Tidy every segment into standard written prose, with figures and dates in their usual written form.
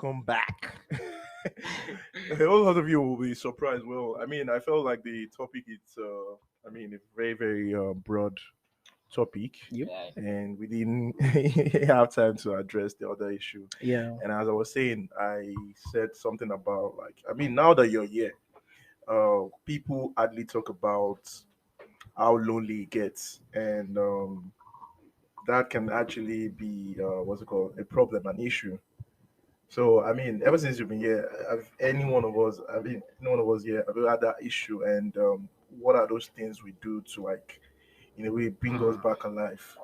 welcome back. A whole lot of you will be surprised. Well, I mean, I felt like the topic is, a very, very broad topic, Yep. and we didn't have time to address the other issue. Yeah. And as I was saying, I said something about like, I mean, now that you're here, people hardly talk about how lonely it gets, and that can actually be what's it called, a problem, an issue. So I mean, ever since you've been here, have any one of us, I mean, any one of us here, have you had that issue? And what are those things we do to like, in a way, bring us back alive?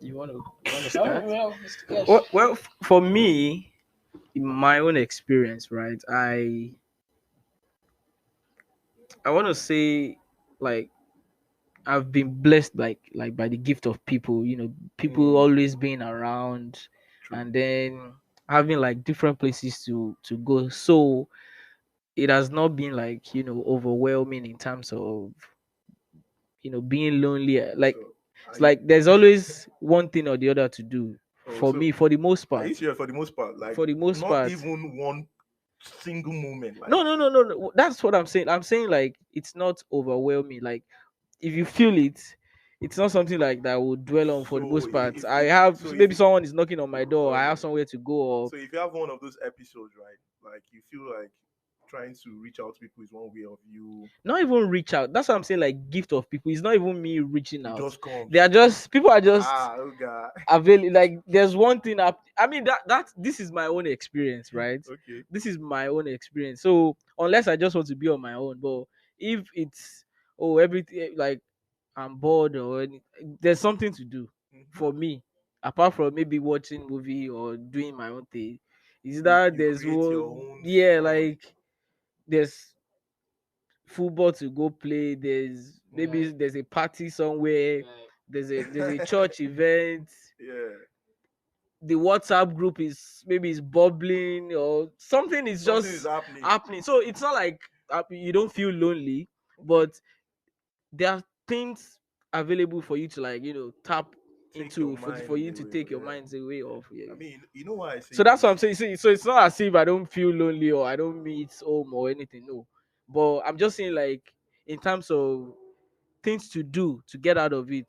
You want to Oh, start? well, Mr. Kesh. For me, in my own experience, right? I want to say, like, I've been blessed, like by the gift of people. People Mm, always being around, true. and then having like different places to go. So it has not been like overwhelming in terms of being lonely. Like, So, are it's you, like there's always one thing or the other to do oh, for so me, for the most are you part. serious for the most part? Like, not For the most part. even one single moment. Like, No, no, no, no, no. That's what I'm saying. I'm saying like it's not overwhelming. Like if you feel it, it's not something like that I would dwell on for the so most part. if I if have so if maybe someone is knocking on my door. I have okay, somewhere to go, or so if you have one of those episodes, right? Like, you feel like trying to reach out to people is one way of you. not even reach out. That's what I'm saying. Like gift of people. It's not even me reaching It out. just comes. They are just people are just Oh God. available. Like there's one thing up. I mean that this is my own experience, right? Okay. This is my own experience. So unless I just want to be on my own, but if it's everything like I'm bored or there's something to do Hmm. for me apart from maybe watching movie or doing my own thing. Is You that you there's create your one, own yeah, fun. like there's football to go play, there's maybe Mm, Right, there's a party somewhere, right. there's a church event, yeah. the WhatsApp group is maybe is bubbling or something is Something is just happening. happening. So it's not like you don't feel lonely, Okay. but there are things available for you to like tap Take your into for mind you to away. take your Yeah. minds away off. Yeah. I mean, you know why I say So that's what I'm this? saying. So it's not as if I don't feel lonely or I don't meet home or anything. No, but I'm just saying like in terms of things to do to get out of it,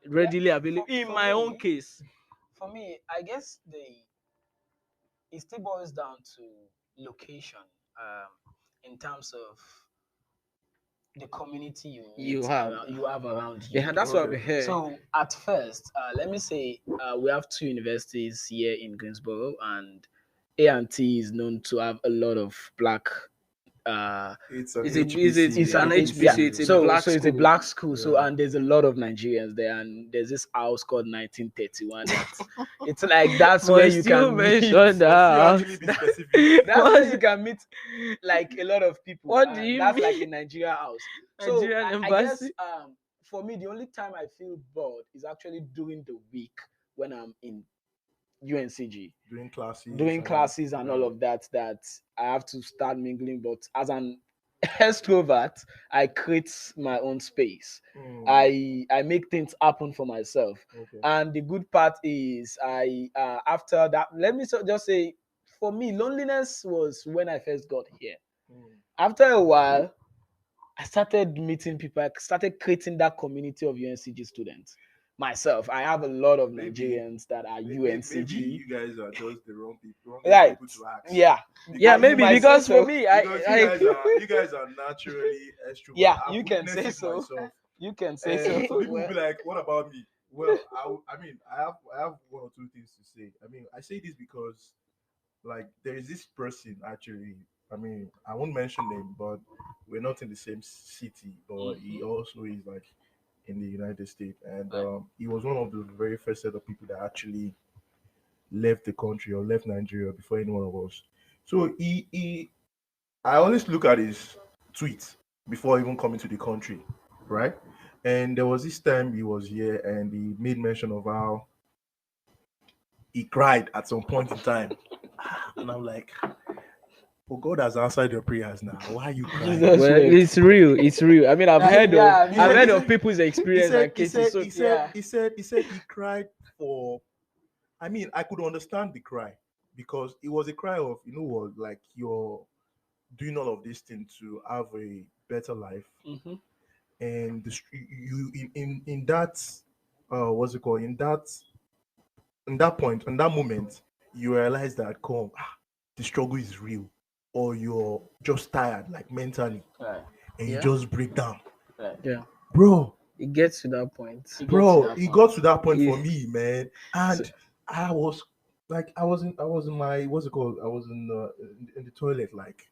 Yeah, readily available. for, In for my own me, case, for me, I guess it still boils down to location. In terms of the community you have. you have around Yeah, you. that's what Okay. I've heard. So at first, let me say we have two universities here in Greensboro, and A&T is known to have a lot of black. It's an It's a is it HBC. It's an an it's yeah. HBC? It's a HBCU. black So it's a school. black school. So Yeah. and there's a lot of Nigerians there, and there's this house called 1931. It's like that's where you Must you can meet. mention the Must you actually house? be specific? That's where you can meet like a lot of people. What do you That's like a mean? Nigeria house. So Nigerian I guess embassy? for me the only time I feel bored is actually during the week when I'm in UNCG Doing classes doing and classes and all yeah. of that I have to start mingling. But as an extrovert, I create my own space. Mm, I make things happen for myself. okay. And the good part is I after that, let me just say, for me, loneliness was when I first got here. Mm, After a while, I started meeting people. I started creating that community of UNCG students. Myself, I have a lot of maybe Nigerians that are maybe UNCG. you guys are just the wrong age Right. people to ask. Yeah. Yeah, Because You maybe might say because for so. me, because you I guys are naturally extrovert. Yeah, I've you can witnessed say it so. myself. You can say And so. some people will Well, be like, "What about me?" Well, I mean, I have one or two things to say. I mean, I say this because like there is this person actually. I mean, I won't mention name, but we're not in the same city, but he mhm. also is like in the United States, and Right. he was one of the very first set of people that actually left the country or left Nigeria before any one of us. So I always look at his tweets before even coming to the country, right? And there was this time he was here and he made mention of how he cried at some point in time. And I'm like, oh, God has answered your prayers now. Why are you crying? Jesus well, wept. it's real. It's real. I mean, I've heard of Yeah, He I've said, me. he heard of said, people's experience and cases. So Yeah. he said he cried for, I mean, I could understand the cry. because it was a cry of, you know what, like you're doing all of this thing to have a better life, Mm-hmm. and you in that what's it called, in that point, in that moment, you realize that come, the struggle is real, or you're just tired, like mentally, Right. and you Yeah. just break down, Right. Yeah. bro. It gets to that point. It gets to Bro, that it point. got to that point for It, me, man, so, and I was like, I was in my, what's it called? I was in the toilet, like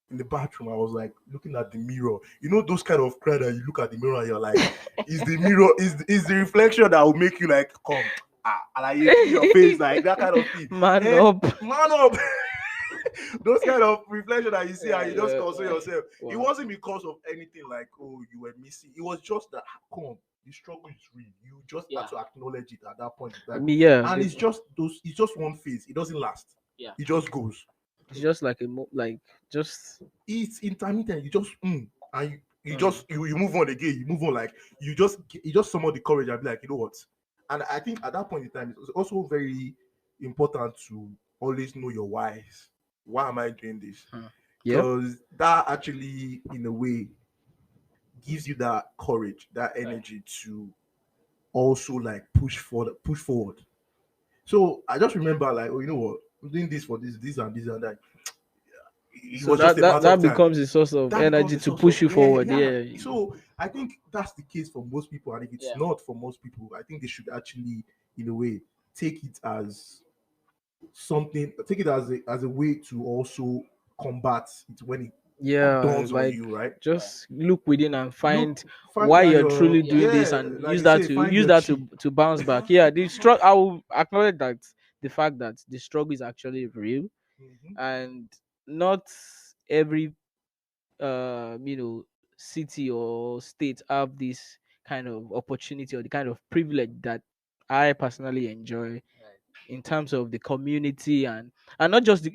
in the bathroom. I was like looking at the mirror. You know those kind of cry that you look at the mirror and you're like, is the mirror, is the reflection that will make you like come, like you clean your face, like that kind of thing. man And up. man up. Those kind of reflection that you see and Right. you just Yeah. console yourself. It Wow. wasn't because of anything like, oh, you were missing. It was just that, come, the struggle is real. You just Yeah. had to acknowledge it at that point in I time. mean, yeah. And it's just those, it's just one phase. It doesn't last. Yeah. It just goes. It's just like like just It's intermittent. You just and you mm, just you move on again. You move on, like you just summon the courage and be like, you know what? And I think at that point in time, it's also very important to always know your whys. Why am I doing this? mm. Yeah. Because that actually, in a way, gives you that courage, that Right. energy to also like push forward. So I just remember, like, oh, you know what, I'm doing this for this and this and that. It So was just that a that matter of that time. becomes a source of That becomes energy a to source of, push you yeah, forward. yeah. Yeah. So I think that's the case for most people, and if it's Yeah. not for most people, I think they should actually, in a way, take it as something, take it as a way to also combat it when it Yeah, dawns on like you, right? Right. just look within and Look, find find why that you're your, truly Yeah. doing this yeah, and like they say, find use your that chi. to bounce back. Yeah, the struggle, I will acknowledge that the fact that the struggle is actually real, Mhm. and not every city or state have this kind of opportunity or the kind of privilege that I personally enjoy Right. in terms of the community, and not just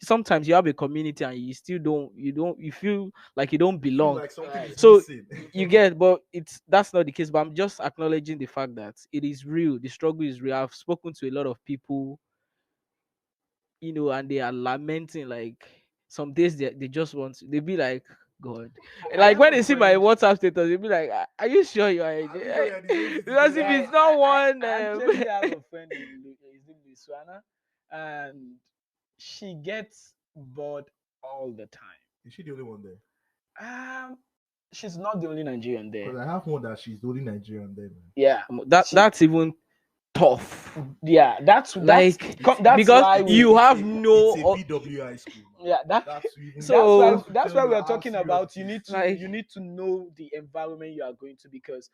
sometimes you have a community and you still don't you feel like you don't You feel belong. like something Right. is So missing. you get, but it's that's not the case. But I'm just acknowledging the fact that it is real. The struggle is real. I've spoken to a lot of people, and they are lamenting, like some days they just want to, they be like, God, I like have when a they see my friend. WhatsApp status, they be like, Are you sure you are Are you sure you're in the same city because if there? Yeah, it's not one I actually have a friend in his name is Luana, and she gets bored all the time. Is she the only one there? Um, she's not the only Nigerian there. Because I have one that she's the only Nigerian there, man. Yeah, she. that's even tough, Yeah, like that's because why you we. have It's no a PWI school, man. Yeah, That's to even so that's to that's tell why you we are how talking serious about. it is. like You need to know the environment you are going to, because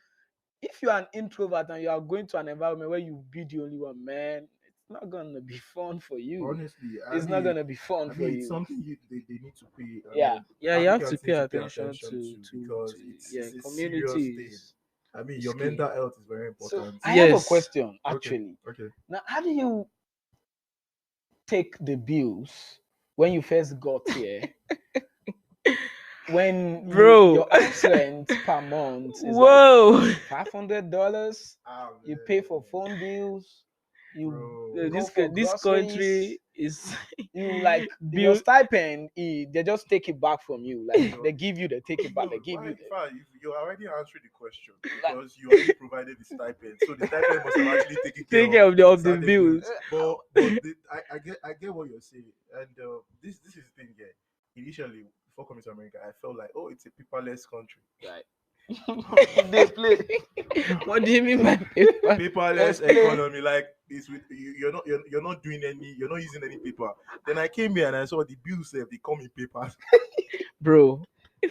if you are an introvert and you are going to an environment where you be the only one, man, it's not gonna be fun for you. Honestly, It's not gonna be fun I for mean, it's you. something they need to pay. I Yeah. mean, yeah, you have to applicants pay need to pay attention attention to, to because yeah, it's a serious community thing. I mean, is your key. mental health is very So important. I have a Yes. question Okay, actually. okay. Now, how do you take the bills when you first got here? When Bro. your house rent per month is like Whoa. $500, Ah you pay for man, phone bills, you No, bro. go for this country groceries, is you like your built. stipend, they just take it back from you. Like Your they give you, they take it back, no, they give why? you In fact, you already answered the question like because you already provided the stipend, so the stipend must have actually taken care Take of care of the certain bills. bills. But I get what you're saying, and this is the thing. Yeah, initially before coming to America, I felt like, oh, it's a paperless country. right. They play. What do you mean by paper? Paperless Explain. economy, like this with you, you're not doing any, you're not using any paper. Then I came here and I saw the bills, they come in papers. Bro.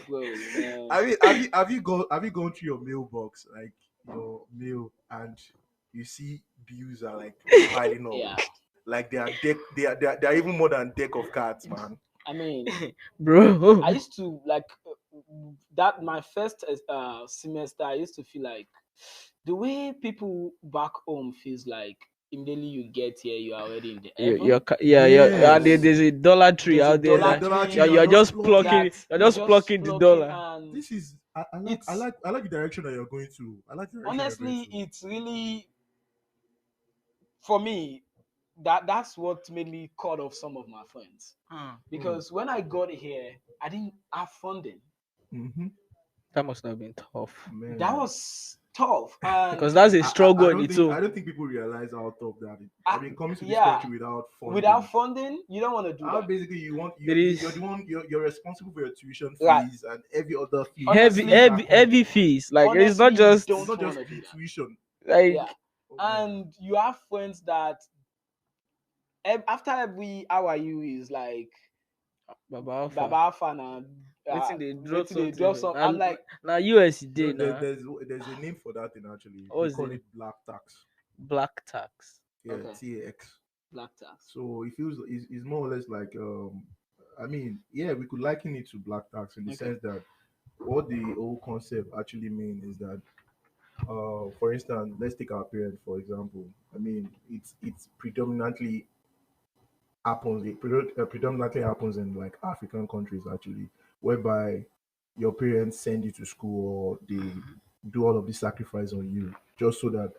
Bro, man. I mean, have you gone through your mailbox, like your mail, and you see bills are like piling up, Yeah. like they are even more than deck of cards, man. I mean, I Bro. used to like that my first semester. I used to feel like the way people back home feels like immediately you get here, you are already in the heaven. Yeah, and Yes, there's a dollar tree There's a out there there's a dollar that dollar tree tree. You're just plucking. that you just plucking the plug in, dollar. and This is I like it's I like the direction that you're going to. I like the direction you're going honestly, to. it's really for me that's what made me cut off some of my friends. Because when I got here, I didn't have funding. Mm-hmm. That must have been tough. Man. That was tough. And Because that's a struggle I on don't its think own. people realize how tough that is. I mean, coming to this yeah. country without funding. Without funding, you don't want to do How that. basically you're It is the one you're responsible for your tuition fees Right. and every other fee. Honestly, heavy fees. Like it's not Honestly, just don't It's not want just to do that. tuition. like Yeah. And you have friends that after every how are you is like Baba Alpha. Baba Alpha now. Waiting they drop They drop some. something. I'm like, now US No, day now. there's a name for that thing actually. What They is call it? it black tax. Black tax. Yeah, Okay. TAX. black tax. So it feels it's more or less like I mean, yeah, we could liken it to black tax in the sense that what the whole concept actually mean is that for instance, let's take our parents for example. I mean, it's predominantly predominantly happens in like African countries actually, whereby your parents send you to school or they do all of this sacrifice on you just so that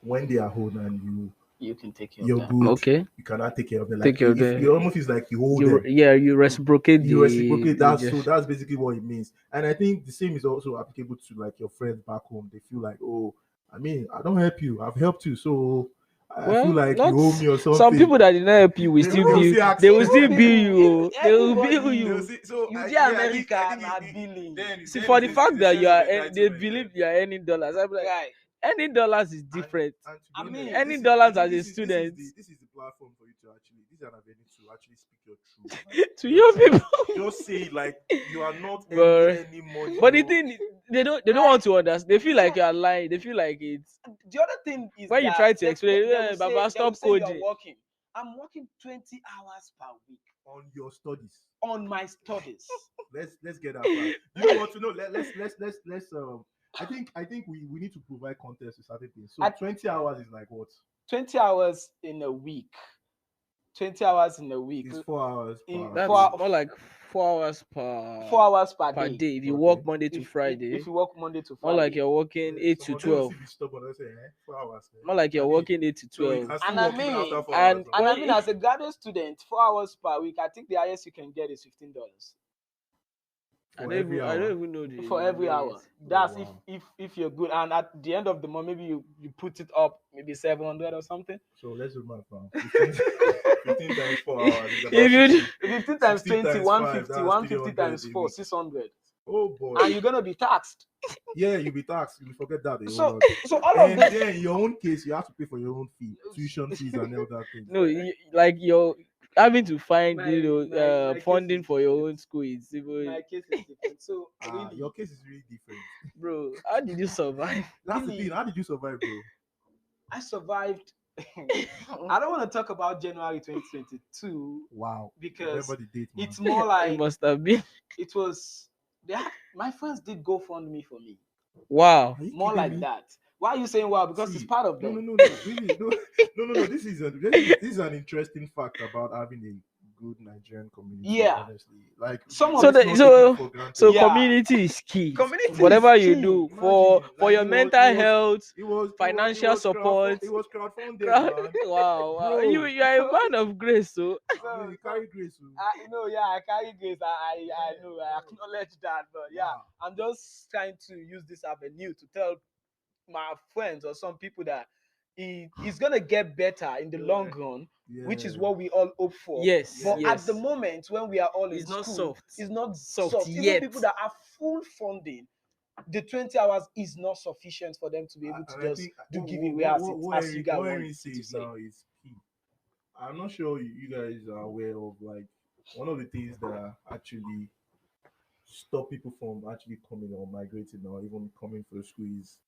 when they are old and You can take care of you're that. good, Okay. you cannot take care of them. Take Like care of if them. it almost feels like you hold You them. you reciprocate You reciprocate the that, so that's basically what it means. And I think the same is also applicable to like your friends back home. They feel like, oh, I mean, I don't help you, I've helped you, so I feel like you owe me or something. Some people that did not help you will still will be still ask they will you. still bill you. They will bill Everybody- you. So You I, dey yeah, America I think na billing. See, for the fact that you are they believe you are earning dollars. I'm like, Right. earning dollars is different. And to be I honest, mean, Earning dollars I as think a student this is the platform for you to actually, this is an avenue to actually speak your truth. to your people. Just say like you are not earning But any money. but the thing they don't want to understand. They feel like you are lying. They feel like it's The other thing is when you that try to they explain, will say- Baba, they will stop say you're coding. working. I'm working 20 hours per week on your studies. on my studies. Let's get that far. You know what to know? Let's I think we need to provide context to certain things. So 20 hours is like what? 20 hours in a week. 20 hours in a week. It's 4 hours. That's more like 4 hours 4 hours per per day. day. If you Okay. work Monday to If Friday, you work Monday to more Friday. like you're working 8 to Some of them will 12. still be stubborn. They'll say, 4 hours. More like you're I mean, working 8 to so you 12. can still And I work even mean, after 4 and hours. And when I mean, as a graduate student, 4 hours per week, I think the highest you can get is $15 I For every don't hour. even know the for every hour. rate. That's wow. if you're good. And at the end of the month, maybe you put it up maybe 700 or something. So let's do math now. 15 times 4 hours is about If you 60. 15 times 16 20, times 150, 5, that's 150 times 300 a 4, week. 600. Oh boy. And you're gonna be taxed. Yeah, you'll be taxed. You forget that a whole So lot. all of And this, then in your own case, you have to pay for your own fee, tuition fees, and all that thing. no, like you're having to find my case funding is for your different. own school is even My case is different. So really, Your case is really different. bro. How did you survive? That's the Really? thing. How did you survive, bro? I survived. I don't want to talk about January 2022 Wow. because Remember the date, man. it's more It like must have been it was. My friends did GoFundMe for me. wow. Are you More kidding like me? that. Why are you saying wow? Because it's See, part of no, them. no, no, no, really, no. This is an interesting fact about having a good Nigerian community. Yeah. Honestly, like Some of So let's the- not so take it for granted. so Yeah. community is key. Community Whatever is you key. do Imagine, for like, your mental health, financial support. It was crowdfunded, Crowd, man. wow. Bro. You are a man of grace, so I mean, you carry grace. So. I carry grace. I know. I acknowledge that. But yeah, Wow. I'm just trying to use this avenue to tell my friends or some people that it's gonna get better in the long run, which is Yeah. what we all hope for. yes, But yes. at the moment when we are all It's in not school, soft. it's not Soft soft. yet. Even people that have full funding, the 20 hours is not sufficient for them to be able to And I just think do what- giveaway what as you guys what want Henry to says say. now is key. I'm not sure you guys are aware of like one of the things that actually stop people from actually coming or migrating or even coming for school is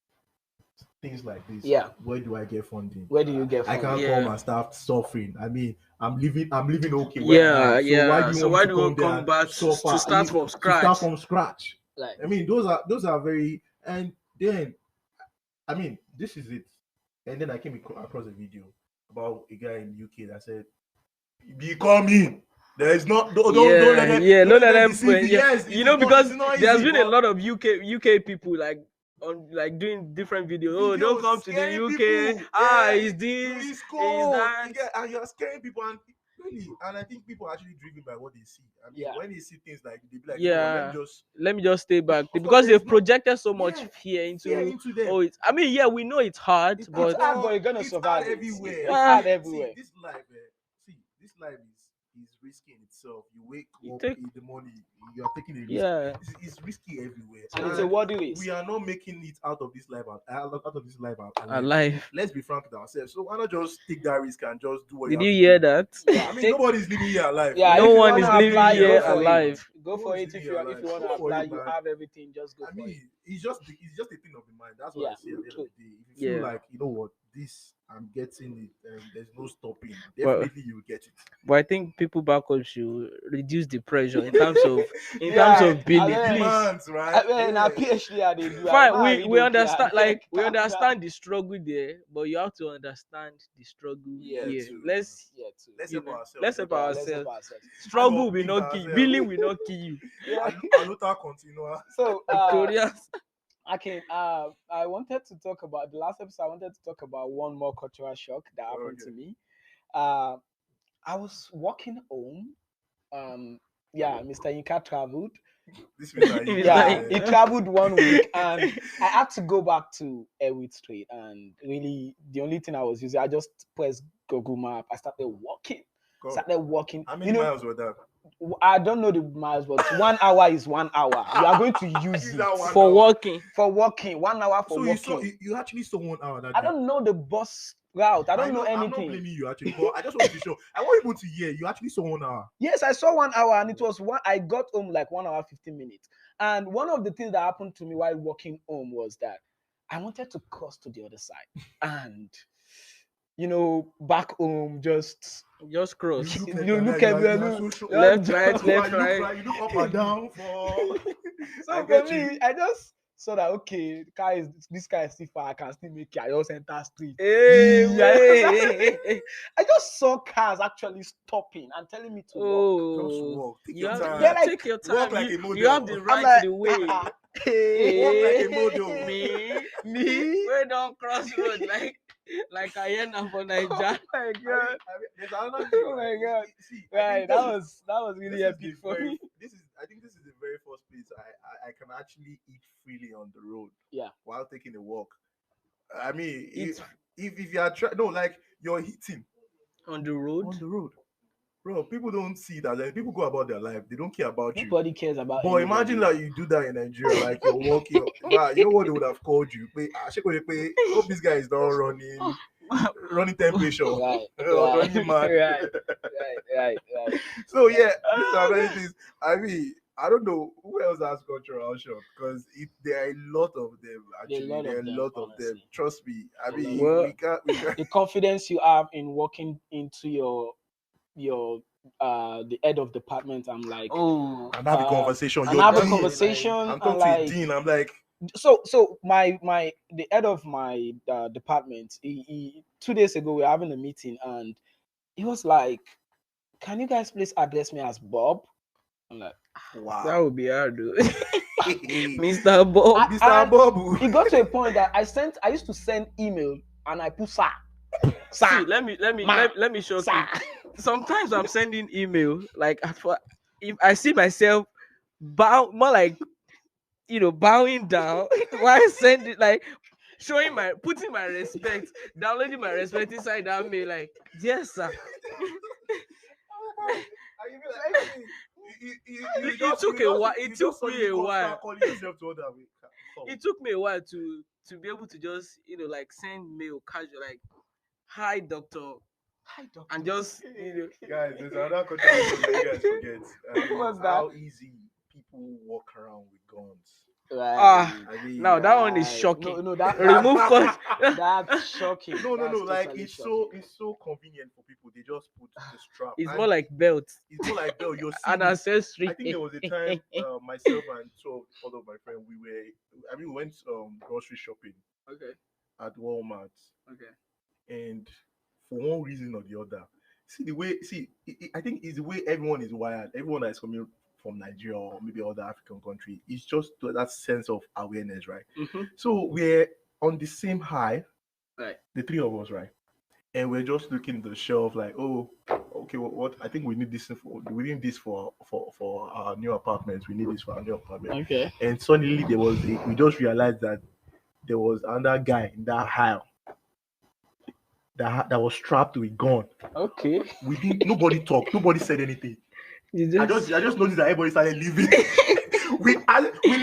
things like this. Yeah. Where do I get funding? Where do you get I funding? can't Yeah. come and start suffering. I mean, I'm living okay. Yeah, So yeah. why do you So want why me do to you come there come and back to suffer? start from To start scratch? from scratch. Like, I mean, those are very, and then I mean, this is it. And then I came across a video about a guy in the UK that said, "Be coming. There is not don't let them Don't let them deceive you." yeah. Yes, You know, it's because not there's easy, been a but- lot of UK people like on like doing different videos. Oh, don't Videos come to the scaring UK. people. Ah, Yeah, is this? it's Is cold. that? You get, and you're scaring people, and really, and I think people are actually driven by what they see. I mean, Yeah. when they see things like, they be like, you know what, Yeah. Let me just stay back of course, because they've there's no, projected so much yeah, fear fear into. into them. Oh, it's. I mean, yeah, we know it's hard, It's hard, It's but hard, but you're gonna it's hard survive it. everywhere. It's ah, hard See, everywhere. this life, this life is risky in itself. You wake you up take. in the morning, you are taking a risk. Yeah, It's risky everywhere, And it's a and worthy risk. we are not making it out of this life, out of this life alive. alive. Let's be frank with ourselves. So why not just take that risk and just do what you Did have you to hear do? that? Yeah. I mean, Take nobody's living here alive. Yeah, No if you one wanna is Nobody's living apply, here go here alive. for it. alive. Go for Nobody's it living if here you if alive. you wanna Go for apply, it, you man. have everything, just go I for it. mean, it's just a thing of the mind. That's what Yeah, I see at the end of true. the day. If you feel Yeah, like, you know what, this I'm getting it, and there's no stopping, but definitely you'll get it. I think people back home should reduce the pressure in terms of Yeah, I billing, mean, please. Demands, right? I mean, a Yeah. PhD they do. Fine, I we read okay, I understand, beg, like we calm down. understand the struggle there, but you have to understand the struggle Yeah, Yeah, here. too. Let's yeah, too. Let's help ourselves. let's Let's help help Yeah, let's help ourselves. ourselves. ourselves. Struggle will Uplift not kill you. ourselves. Billing will not kill you. Yeah. Aluta continua. So, Victoria's. I wanted to talk about the last episode. I wanted to talk about one more cultural shock that happened Okay. to me. Uh, I was walking home. Yeah, Mr. Yinka traveled. This Mr. Mr. Yeah, Ika, he Ika. traveled 1 week, and I had to go back to Elwood Street. And really, the only thing I was using, I just pressed Google Map. I started walking. God, Started walking. how You many know, miles were that? I don't know the miles, but 1 hour is 1 hour. You are going to use Is it that 1 For hour? walking. for walking. 1 hour for So you saw, walking. you actually saw 1 hour that I day. don't know the bus route. I I don't know know, I'm not anything. blaming you actually, but I just want to be sure. I want people to hear you actually saw 1 hour. Yes, I saw 1 hour, and it was one. I got home like 1 hour 15 minutes. And one of the things that happened to me while walking home was that I wanted to cross to the other side, and back home, just Just You cross. look like you look everywhere, you are look, so sure. Left, just right, You, jump. are, left, you look right. right, you look up and down for. I So for get me, you. I just saw that okay, this car is still far. I can still make it. I just enter street. Hey, Yeah, wait. I just saw cars actually stopping and telling me to walk. Just Oh, walk. Take you your have They're time. like, take your Walk time. like a You have the model. I'm right to like, the way. Walk like Hey, a model. me, me? we don't cross road like hyena for Oh Naija. my god! There's another thing, Oh right? my god! See, I Right, think that was really epic for me. I think this is the very first place I can actually eat freely on the road Yeah, while taking a walk. I mean, It's if you are no, like you're eating on the road. on the road, bro. People don't see that. Like, people go about their life. They don't care about you. nobody cares about But imagine anybody. that you do that in Nigeria, like you're walking. Man, you know what they would have called you? Hope this guy is not running temperature Right, or right, running mad. right, right. So Right. yeah, these are many things. I mean, I don't know who else has cultural shock because there are a lot of them. There are a Actually, lot there are of a them, lot of them. honestly. Trust me. I A lot mean, of Well, we can't. The confidence you have in walking into your the head of department. I'm like, oh, And have a conversation. and You're have a just dean. conversation I'm and talking to a like, dean. I'm like, so my the head of my department, he 2 days ago we were having a meeting, and he was like, can you guys please address me as Bob? I'm like, that wow. would be hard, though. Mr. Mr. Bob. and Bobu. it got to a point that I used to send email and I put sir, See, sir, let, ma, let me shock you. sir. Sometimes I'm sending email like if I see myself bow more like bowing down while sending like showing my putting my respect, downloading my respect inside that mail like yes sir. And you be like, I mean, It took a while. It you took just me suddenly a while. start calling yourself to other way. It took me a while to be able to just like send mail casual like hi doctor Hi, and doctor. just Guys, there's another controversial that you guys forget. I mean, What's that? how easy people walk around with guns. ah Right. I mean, now that one is Right. shocking. No, that Remove cause that's shocking. no, That's like totally it's shocking. so convenient for people. They just put the strap, it's more and like belt it's more like, bro, you're an seeing it. I accessory. think there was a time myself and two other of my friends, we went grocery shopping Okay. at Walmart, Okay. and for one reason or the other, see the way, I think it's the way everyone is wired. Everyone that is coming from Nigeria or maybe other African country. It's just that sense of awareness, right? Mhm. So we're on the same high, Right. the three of us, right? And we're just looking at the shelf like, oh, okay, what I think we need this for our new apartment. We need this for our new apartment. Okay. And suddenly we just realized that there was another guy in that aisle that was strapped to a gun. Okay. We didn't. Nobody talked. Nobody said anything. You I just just noticed that everybody started leaving. we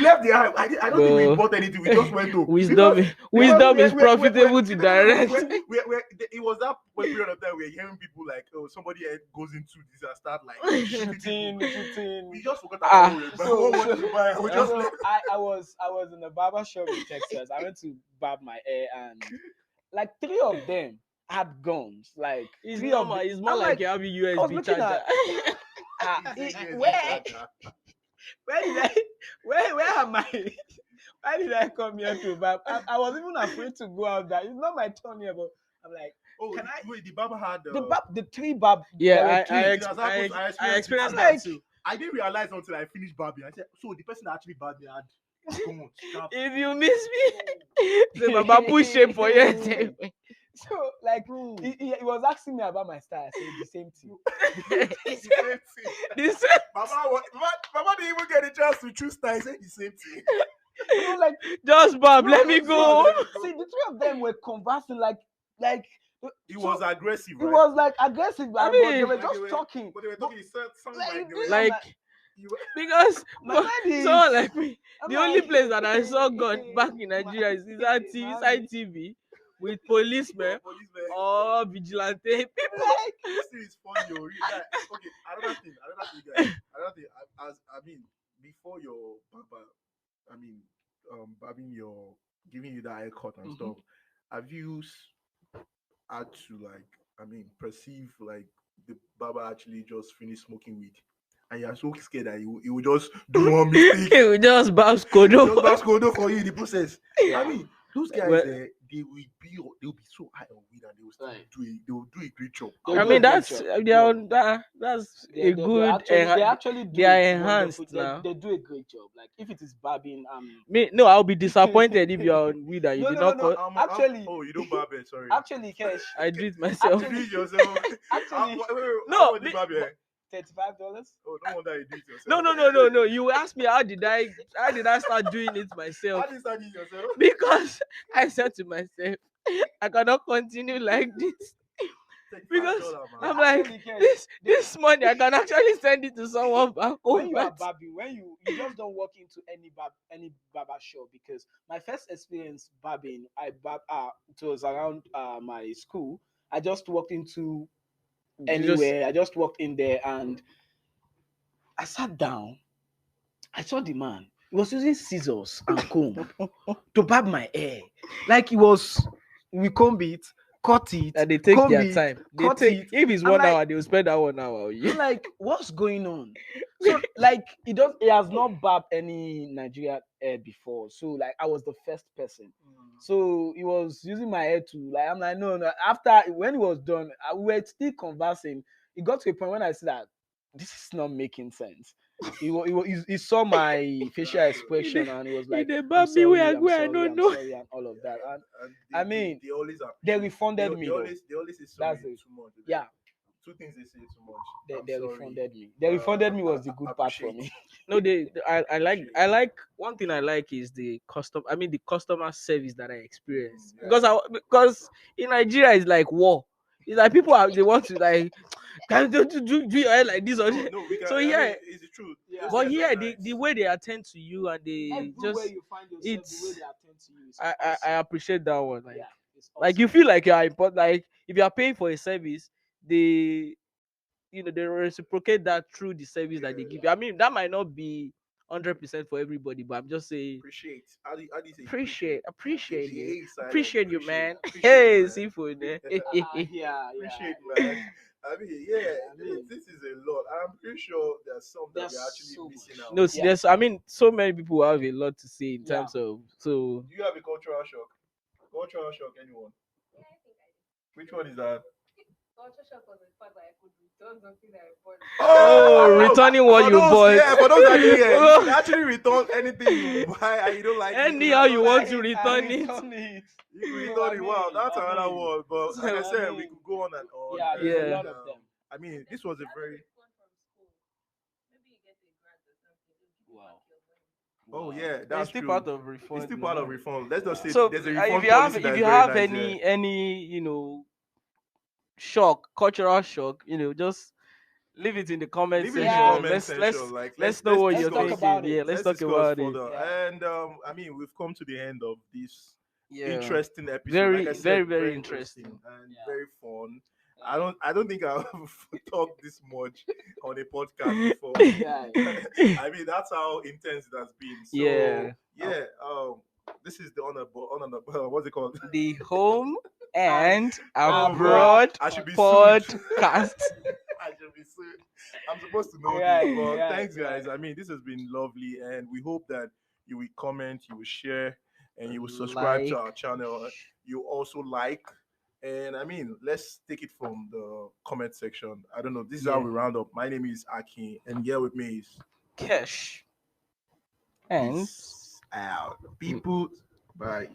left the aisle. I don't think we Bro. bought anything. We just went home. wisdom Because wisdom is we're- profitable to no, direct. it was that period of time we're hearing people like, oh, somebody else goes into this and start like shooting people. Shooting. We just forgot Ah. about what we were buying. What wanted to buy. We just So left. I was in a barber shop in Texas. I went to barb my hair, and like 3 of them had guns. Like It's 3 normal. of them. It's more I'm like like, you have a I was USB looking charger. at He said, yes, where yes, where did I where am I? Why did I come here to barb? I was even afraid to go out there. It's not my turn here, but I'm like, oh, can I? wait, the barber had The 3 barb. Yeah, there were I 3. It has happened. I I experienced it experienced too. that Like, too. I didn't realize until I finished barbing. I said, so the person that actually barbed me had gun strapped. If you miss me, say Baba push shape for you. So like Bro. he was asking me about my style. I said the same thing. The same thing. This Mama didn't even get a chance to choose style. He said the same thing. You know, like just Bob, bro, let me just go. Bob, let me go. see the 3 of them were conversing like He so was aggressive, he right? was like aggressive, I but they mean, were Like just talking. But they were talking. It sounded Like, like they you were know, like you were- because my mind is someone like me, I'm the only like, place that I saw God back in Nigeria is inside Mommy. TV with policemen policemen. or vigilante people. Like This thing is funny, yo. Guy, okay, another thing, guys. Another thing, I mean, before your barber, I mean, barbing your, giving you that haircut and stuff, have you had to like, I mean, perceive like the barber actually just finished smoking weed, and you're so scared that he will just do one mistake, Okay, we just bounce just Kodo. bounce condo for you in the process. I yeah. mean, those guys, Well, they'll be so high on weed and they will still Right. they will do a great job. They'll I do a mean great that's job. they are that's a They good actually they do are it wonderful. enhanced now. They do a great job. Like if it is barbing, Me no, I'll be disappointed if you're on weed and you no, did no, no, not no. cut. Actually, Oh, you don't barb it, sorry. actually, Kesh, I do it myself. You do it yourself. actually, No, how much me- you barb your hair? $35. Oh, no wonder you do it No, yourself. no, no, no, no. You asked me how did I start doing it myself? How do you start it yourself? Because I said to myself, I cannot continue like this. Because $35, man. I'm like, Actually, Kesh, this money I can actually send it to someone back when home. you are But barbing, when you just don't walk into any barber shop, because my first experience barbing, it was around my school. I just walked into you just anywhere. I just walked in there and I sat down. I saw the man. He was using scissors and comb to barb my hair. Like we comb it, cut it, and they take comb their it, time. They cut take it. if it's I'm 1 like, hour, they will spend that 1 hour on you. I'm like, what's going on? So like he has not barbed any Nigerian hair before. So like I was the first person. So he was using my hair to like I'm like, no. After when he was done, we were still conversing. It got to a point when I said that this is not making sense. He saw my facial expression and he was He like, dey I'm barb me sorry, I'm I sorry, don't I'm know. sorry, and all of that. And And I mean, they always they appreciate. refunded me though. They always say That's sorry it. too much. Yeah, Two things they say too much. they, I'm they sorry. refunded me. They refunded me was the good part for Appreciate. me. No, Appreciate. I like one thing I like is the the customer service that I experience. Yeah. Because in Nigeria it's like war. It's like they want to like can you do your hair like this or No, no, we can. so I yeah. mean, it's the truth. Yeah. Those But guys are here nice. the way they attend to you and they Everywhere just you find yourself, the way it's they attend to you is I awesome. appreciate that one. Yeah, it's Like awesome. you feel like you are important. Like if you are paying for a service, they they reciprocate that through the service that they give you. I mean that might not be 100% for everybody, but I'm just saying Appreciate. How do you say appreciate The you, A is silent. appreciate you, man. Appreciate you, Hey, man. seafood. Yeah. Appreciate, man. I mean, yeah, I mean, this is a lot. I'm pretty sure there's some that there's we're actually so missing much. out. No, see, Yeah. there's I mean, so many people have a lot to say in Yeah. terms of so. Do you have a cultural shock? Cultural shock, anyone? Which one is that? culture shock was the fact that I could return something that I bought. Oh, Oh, returning what for you those, bought. yeah, for those actually, yeah, you can actually return anything you buy and you don't like it. You Anyhow return you want it. to return it. You can So return it. Wow, that's I another mean, one. But like I I said, we mean, could go on and on. yeah, there's a Yeah. And lot of them. I mean, Then this was you a have a very. refund from school. Maybe you get a grant or something. They'll give you Wow. back your money. Oh Wow. yeah, It's that's still true. part of It's refund still part of now. refund. Let's just say Wow. So there's a if refund you have policy that if is you very have nice there. any shock, cultural shock, just leave it in the comment Leave it in the Yeah. section. comment Let's section. let's Like let's know what Let's you're talk discuss. thinking. about Yeah, it. let's Let's talk discuss about it. further. Yeah. And I mean, we've come to the end of this Yeah. interesting episode. Like I Very, said, very, very very interesting interesting. and Yeah. very fun. Yeah. I don't think I've talked this much on a podcast before. Yeah. I mean, that's how intense it has been. Yeah. So yeah, this is the what's it called? The home And and abroad abroad I should be sued. podcast. I should be sued. I'm supposed to know this, Right. but Right. thanks, guys. I mean, this has been lovely, and we hope that you will comment, you will share, and you will subscribe to Like, our channel. You also like, and I mean, let's take it from the comment section. I don't know. This is how yeah, we round up. My name is Aki, and here with me is Kesh and Peace out, people. Bye.